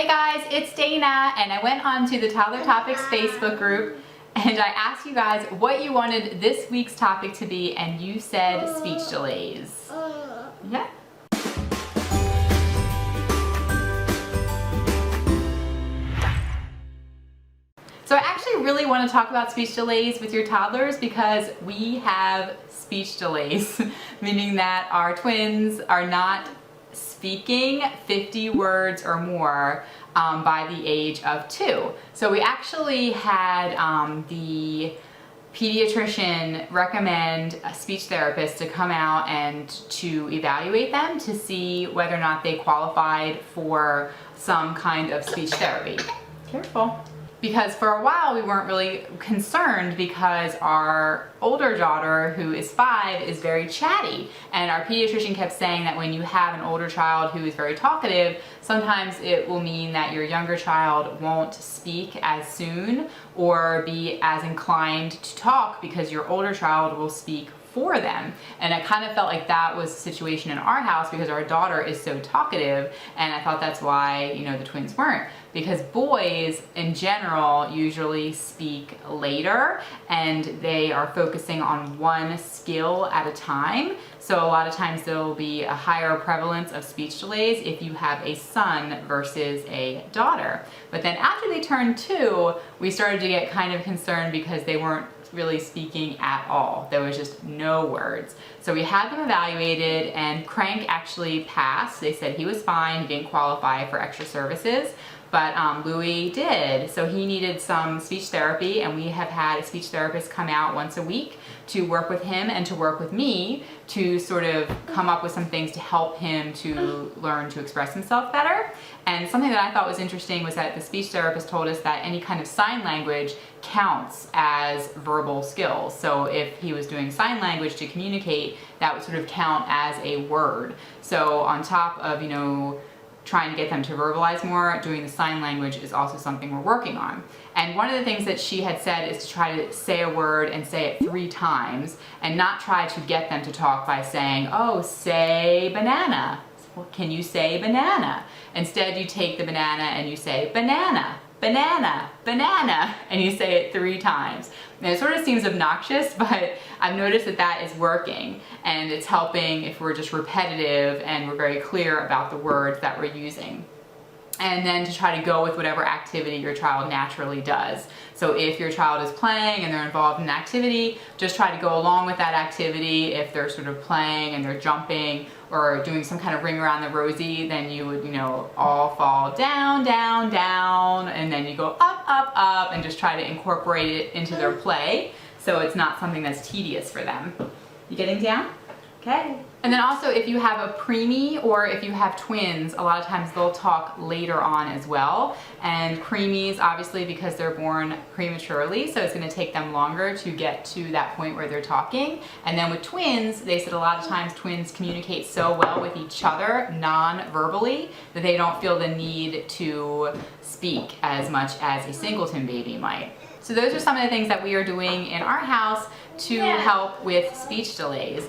Hey guys, it's Dana, and I went on to the Toddler Topics Facebook group and I asked you guys what you wanted this week's topic to be, and you said speech delays. Yeah. So I actually really want to talk about speech delays with your toddlers because we have speech delays, meaning that our twins are not speaking 50 words or more by the age of 2. So we actually had the pediatrician recommend a speech therapist to come out and to evaluate them to see whether or not they qualified for some kind of speech therapy. Careful. Because for a while we weren't really concerned because our older daughter, who is 5, is very chatty, and our pediatrician kept saying that when you have an older child who is very talkative, sometimes it will mean that your younger child won't speak as soon or be as inclined to talk because your older child will speak for them. And I kind of felt like that was the situation in our house because our daughter is so talkative, and I thought that's why, you know, the twins weren't. Because boys in general usually speak later and they are focusing on one skill at a time. So a lot of times there will be a higher prevalence of speech delays if you have a son versus a daughter. But then after they turned 2, we started to get kind of concerned because they weren't really speaking at all. There was just no words. So we had them evaluated, and Crank actually passed. They said he was fine, he didn't qualify for extra services, but Louis did. So he needed some speech therapy, and we have had a speech therapist come out once a week to work with him and to work with me to sort of come up with some things to help him to learn to express himself better. And something that I thought was interesting was that the speech therapist told us that any kind of sign language counts as verbal skills. So if he was doing sign language to communicate, that would sort of count as a word. So on top of, you know, trying to get them to verbalize more, doing the sign language is also something we're working on. And one of the things that she had said is to try to say a word and say it 3 times and not try to get them to talk by saying, oh, say banana. Can you say banana? Instead, you take the banana and you say banana, banana, banana, and you say it 3 times. And it sort of seems obnoxious, but I've noticed that that is working, and it's helping if we're just repetitive and we're very clear about the words that we're using. And then to try to go with whatever activity your child naturally does. So if your child is playing and they're involved in an activity, just try to go along with that activity. If they're sort of playing and they're jumping or doing some kind of ring around the rosy, then you would, you know, all fall down, down, down, and then you go up, up, up, and just try to incorporate it into their play so it's not something that's tedious for them. You getting down? Okay. And then also if you have a preemie or if you have twins, a lot of times they'll talk later on as well. And preemies, obviously, because they're born prematurely, so it's going to take them longer to get to that point where they're talking. And then with twins, they said a lot of times twins communicate so well with each other non-verbally that they don't feel the need to speak as much as a singleton baby might. So those are some of the things that we are doing in our house to help with speech delays.